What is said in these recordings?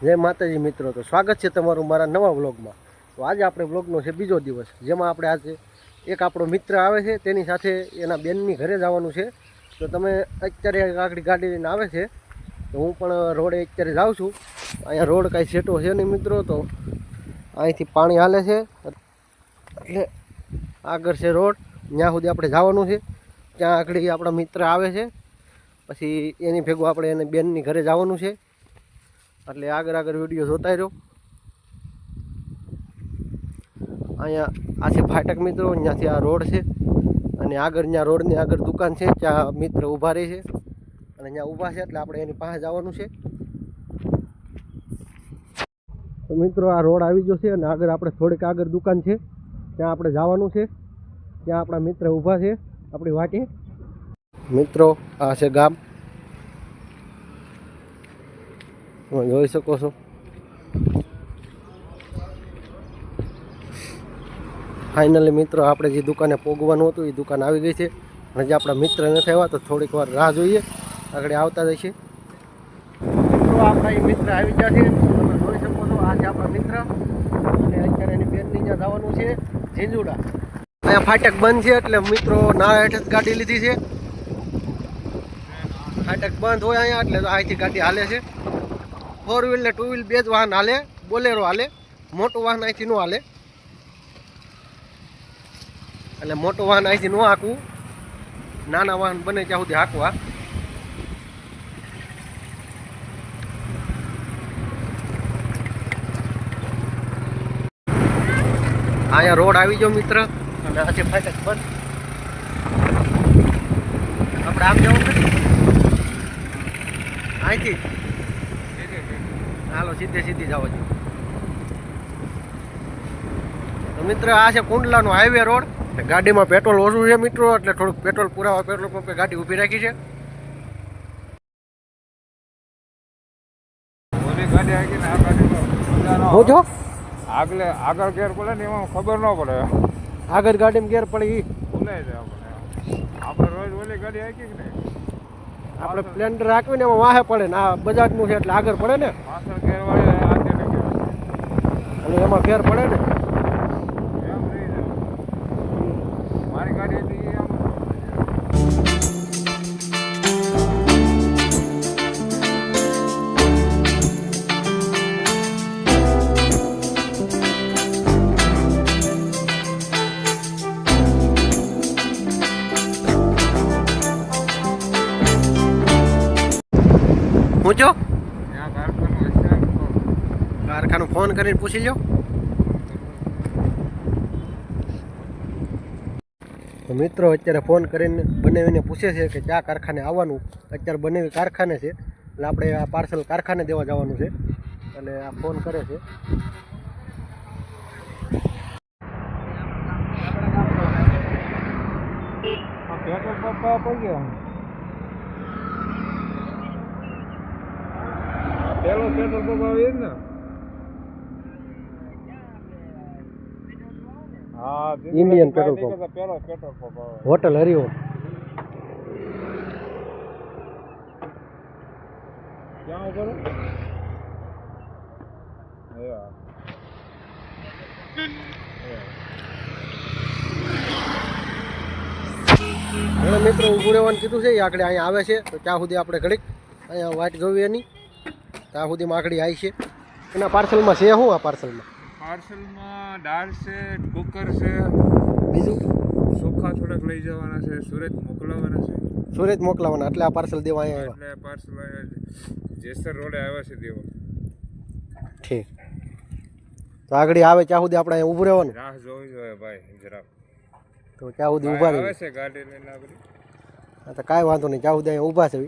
જય માતાજી મિત્રો, તો સ્વાગત છે તમારું મારા નવા વ્લોગમાં। તો આજે આપણે વ્લોગનો છે બીજો દિવસ, જેમાં આપણે આજે એક આપણો મિત્ર આવે છે, તેની સાથે એના બેનની ઘરે જવાનું છે। તો તમે અત્યારે આગળ ગાડી લઈને આવે છે, તો હું પણ રોડે અત્યારે જાઉં છું। અહીંયા રોડ કાંઈ સેટો છે નહીં મિત્રો, તો અહીંથી પાણી હાલે છે, એટલે આગળ છે રોડ, ત્યાં સુધી આપણે જવાનું છે। ત્યાં આગળ આપણા મિત્ર આવે છે, પછી એની ભેગું આપણે એને બેનની ઘરે જવાનું છે, એટલે આગળ વિડીયો જોતા રહ્યો। અહીંયા આ છે ફાટક મિત્રો, ત્યાંથી આ રોડ છે, અને આગળ ત્યાં રોડની આગળ દુકાન છે, ત્યાં મિત્ર ઊભા રહે છે, અને ત્યાં ઊભા છે એટલે આપણે એની પાસે જવાનું છે। તો મિત્રો આ રોડ આવી ગયો છે, અને આગળ આપણે થોડીક આગળ દુકાન છે, ત્યાં આપણે જવાનું છે। ત્યાં આપણા મિત્ર ઊભા છે આપણી વાટે। મિત્રો આ છે ગામ, તમે જોઈ શકો છો। ફાઇનલી મિત્રો આપણે જે દુકાને પોગવાનું હતું એ દુકાન આવી ગઈ છે, અને જે આપણા મિત્ર નથી આવ્યા તો થોડીક વાર રાહ જોઈએ, આગળ આવતા જશે। મિત્રો આપણા એ મિત્ર આવી ગયા છે, તમે જોઈ શકો છો। આ છે આપણા મિત્ર, અને અત્યારે એની બેનની ત્યાં જવાનું છે ઝીંઝુડા। અહીંયા ફાટક બંધ છે એટલે મિત્રો નાળા હેઠળ જ ગાડી લીધી છે। ફાટક બંધ હોય અહીંયા એટલે અહીંથી ગાડી હાલે છે। 4 વ્હીલ ને 2 વ્હીલ બે જ વાહન હાલે, બોલેરો હાલે, મોટું વાહન અહીંથી ન હાલે, એટલે મોટું વાહન અહીંથી ન હાંકવું, નાના વાહન બને ત્યાં સુધી હાંકવા। અહીંયા રોડ આવી ગયો મિત્ર, અને આ છે ફાટક બંધ। આપણે આમ જવું નથી, અહીંથી હાલો સીધી જાવ છો। તો મિત્ર આ છે કુંડલાનો હાઈવે રોડ, ગાડીમાં પેટ્રોલ ઓછું છે મિત્રો, એટલે થોડુંક પેટ્રોલ પુરાવા પેટ્રોલ પંપે ગાડી ઊભી રાખી છે। હું જો આગળ ગેર પડે ને એમાં ખબર ન પડે, આગળ ગાડીમાં ગેર પડી ભૂલાઈ જાય આપણે રોજ ઓલી ગાડી હાકી કે નહીં, આપણે સ્પ્લેન્ડર રાખવી ને એમાં વાહે પડે ને, આ બજાજનું છે એટલે આગળ પડે ને, પાછળ ગેર વાળી આગળ અને એમાં ફેર પડે ને। એમ નહીં જાય, મારી ગાડી હતી એમ પૂછો, ત્યાં કારખાનું ફોન કરીને પૂછી લો। તો મિત્રો અત્યારે ફોન કરીને બનાવીને પૂછે છે કે ક્યાં કારખાને આવવાનું। અત્યારે બનાવી કારખાને છે, એટલે આપણે આ પાર્સલ કારખાને દેવા જવાનું છે, એટલે આ ફોન કરે છે। પેટ્રોલ પંપ પડી ગયો, પેલો પેટ્રોલ પંપ આવે જ ને, હા ઇન્ડિયન પેટ્રોલ પંપ, પેલો પેટ્રોલ પંપ આવે, હોટલ હરિઓમ। ક્યાં ઉપર ઘણા મિત્રો ઊભું રહેવાનું કીધું છે, એ આગળ અહીંયા આવે છે, તો ત્યાં સુધી આપણે ઘડીક અહીંયા વાટ જોવી એની, ત્યાં સુધીમાં આગળ આવી છે। એના પાર્સલમાં છે શું? આ પાર્સલમાં દાળ છે, કુકર છે, બીજું ચોખા થોડાક લઈ જવાના છે, સુરત મોકલાવાના છે, સુરત મોકલાવાના, એટલે આ પાર્સલ દેવા અહીંયા આવ્યા, એટલે પાર્સલ જેસર રોડે આવ્યા છે દેવા। ઠીક, તો આગળ આવે ત્યાં સુધી આપણે અહીંયા ઊભું રહેવાનું, રાહ જોવી જોઈએ ભાઈ જરાક, તો ત્યાં સુધી ઊભા આવે રહે છે ગાડી લઈને આગળ, હા તો કાંઈ વાંધો નહીં, ત્યાં સુધી અહીંયા ઊભા છે,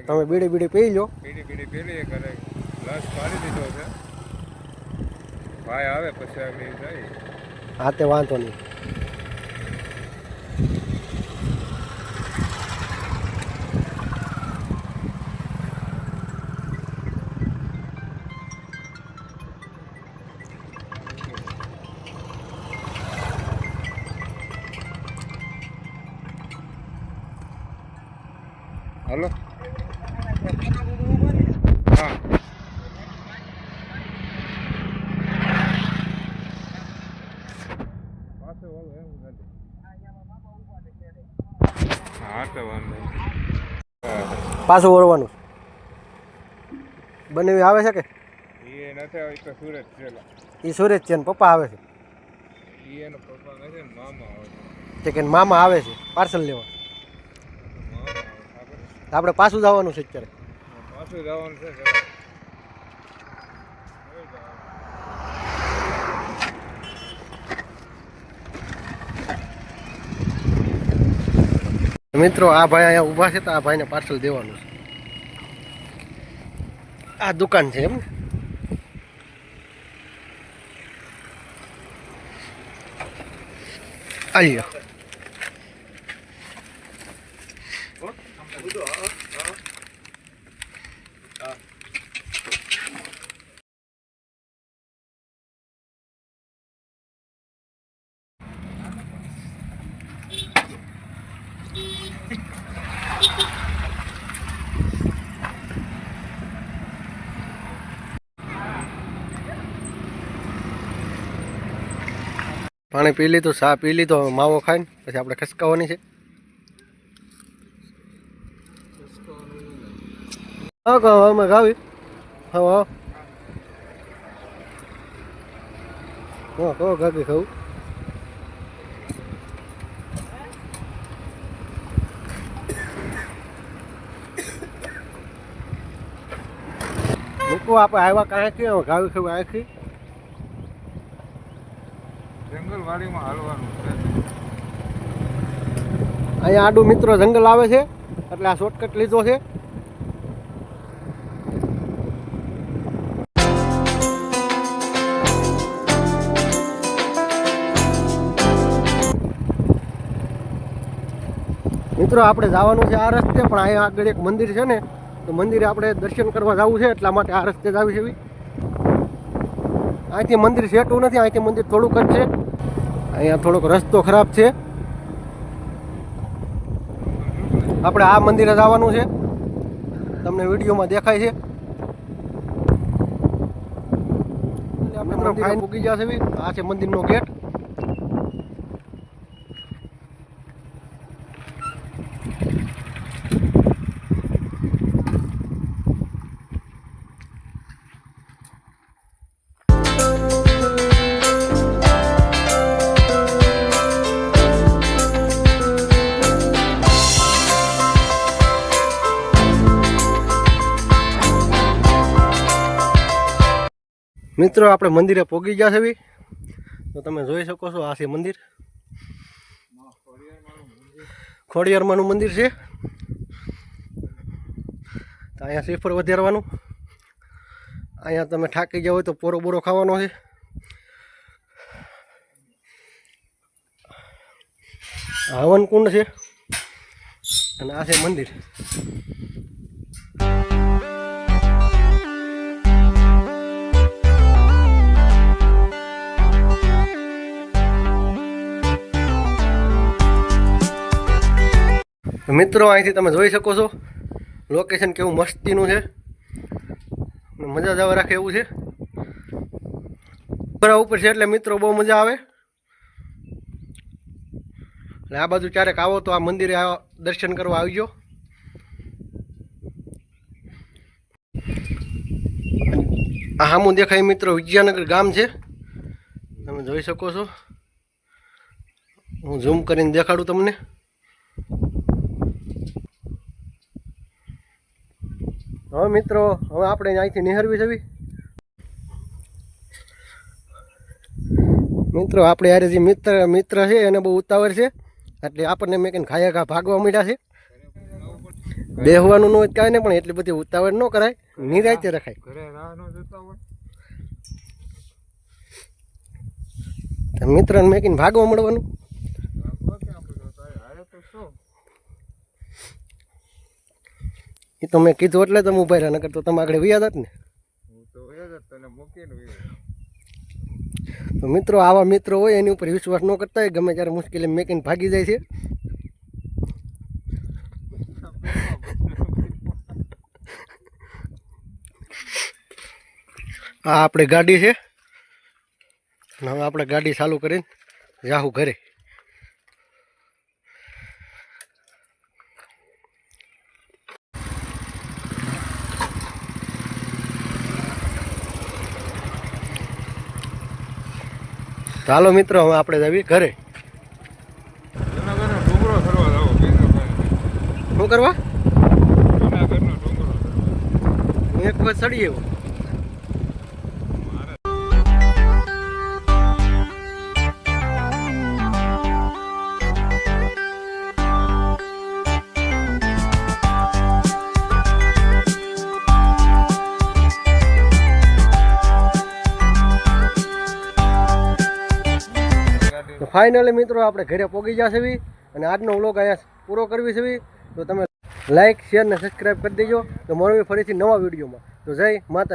તમે બીડી પી લો, બીડી પેલી કરે ગ્લાસ પાડી દીધો છે, ભાઈ આવે પછી આગળ જાય, હા તે વાંધો નહીં। હાલો, હા તો વાંધો પાછું વળવાનું બનેવી આવે છે કે એ નથી આવી તો સુરત છે એ સુરેશ છે ને પપ્પા આવે છે એનો પપ્પા નથી ને મામા આવે તે કે મામા આવે છે પાર્સલ લેવા મામા આવે ખબર આપણે પાછું જવાનું છે અત્યારે પાછું જવાનું છે જરા. મિત્રો આ ભાઈ અહીંયા ઊભા છે તો આ ભાઈને પાર્સલ દેવાનું છે આ દુકાન છે એમ ને આલ્યો પાણી પી લીધું ચા પી લીધો હવે માવો ખાઈને પછી આપણે ખસકાવવાની છે હા કહો અમે ગાવી હા હા હા કહો ગાવી ખાવું મૂકો આપણે આવ્યા કાંઈ ગાવી ખાવું આખી જંગલવાડીમાં હાલવાનું છે અહીંયા આડું મિત્રો જંગલ આવે છે એટલે આ શોર્ટકટ લીધો છે મિત્રો આપણે જવાનું છે આ રસ્તે પણ અહીંયા આગળ એક મંદિર છે ને તો મંદિરે આપણે દર્શન કરવા જવું છે એટલા માટે આ રસ્તે જ આવી છે અહીંથી મંદિર સેટું નથી અહીંથી મંદિર થોડુંક જ છે અહીંયા થોડોક રસ્તો ખરાબ છે આપણે આ મંદિરે જવાનું છે તમને વિડીયોમાં દેખાય છે મિત્રો ફાઇન પૂગી જશે આ છે મંદિરનો ગેટ મિત્રો આપણે મંદિરે પહોંચી ગયા છે તો તમે જોઈ શકો છો આ છે મંદિર ખોડિયારમાંનું મંદિર છે તો અહીંયા શ્રીફળ વધારવાનું અહીંયા તમે થાકી ગયા હોય તો પોરો બોરો ખાવાનો છે હવન કુંડ છે અને આ છે મંદિર મિત્રો અહીંથી તમે જોઈ શકો છો લોકેશન કેવું મસ્તીનું છે મજા જ આવે રાખે એવું છે ઘોડા ઉપર છે એટલે મિત્રો બહુ મજા આવે એટલે આ બાજુ ક્યારેક આવો તો આ મંદિરે દર્શન કરવા આવજો આ સામું દેખાય મિત્રો વિજયાનગર ગામ છે તમે જોઈ શકો છો હું ઝૂમ કરીને દેખાડું તમને હવે મિત્રો હવે આપણે અહીંથી નિહરવી જવી મિત્રો આપણે યારે જે મિત્ર છે એને બહુ ઉતાવળ છે એટલે આપણને મેં કહીને ખાયા ખા ભાગવા માંડ્યા છે બેહવાનું ન હોય કાંઈ નહીં પણ એટલી બધી ઉતાવળ ન કરાય નિરાયતે રખાય ઘરે રાહ ન જોતા હોય મિત્રને મેં કહીને ભાગવા મળવાનું ભાગવા ક્યાં બધો થાય હારે તો શું એ તો મેં કીધું એટલે તમે ઉભા રહ્યા નકર તો તમે આગળ વ્યા હતા ને હું તો એ જ તને મૂકીને તો મિત્રો આવા મિત્રો હોય એની ઉપર વિશ્વાસ ન કરતા હોય ગમે ત્યારે મુશ્કેલી મેકીને ભાગી જાય છે આ આપણે ગાડી છે અને હવે આપણે ગાડી ચાલુ કરીને જાહું ઘરે તો હાલો મિત્રો હવે આપણે જઈએ ઘરે. જૂનાગઢનો ડુંગરો ફરવા જાવ બીજું કાંઈ શું કરવા? જૂનાગઢનો ડુંગરો ફરવા. હું એક વખત ચડી આવ્યો. તો ફાઇનલી મિત્રો આપણે ઘરે પહોંચી જશે બી અને આજનો વ્લોગ અહીંયા પૂરો કરવી છે બી. તો તમે લાઇક શેર ને સબસ્ક્રાઈબ કરી દેજો. તો મળવી ફરીથી નવા વિડીયોમાં. તો જય માતાજી.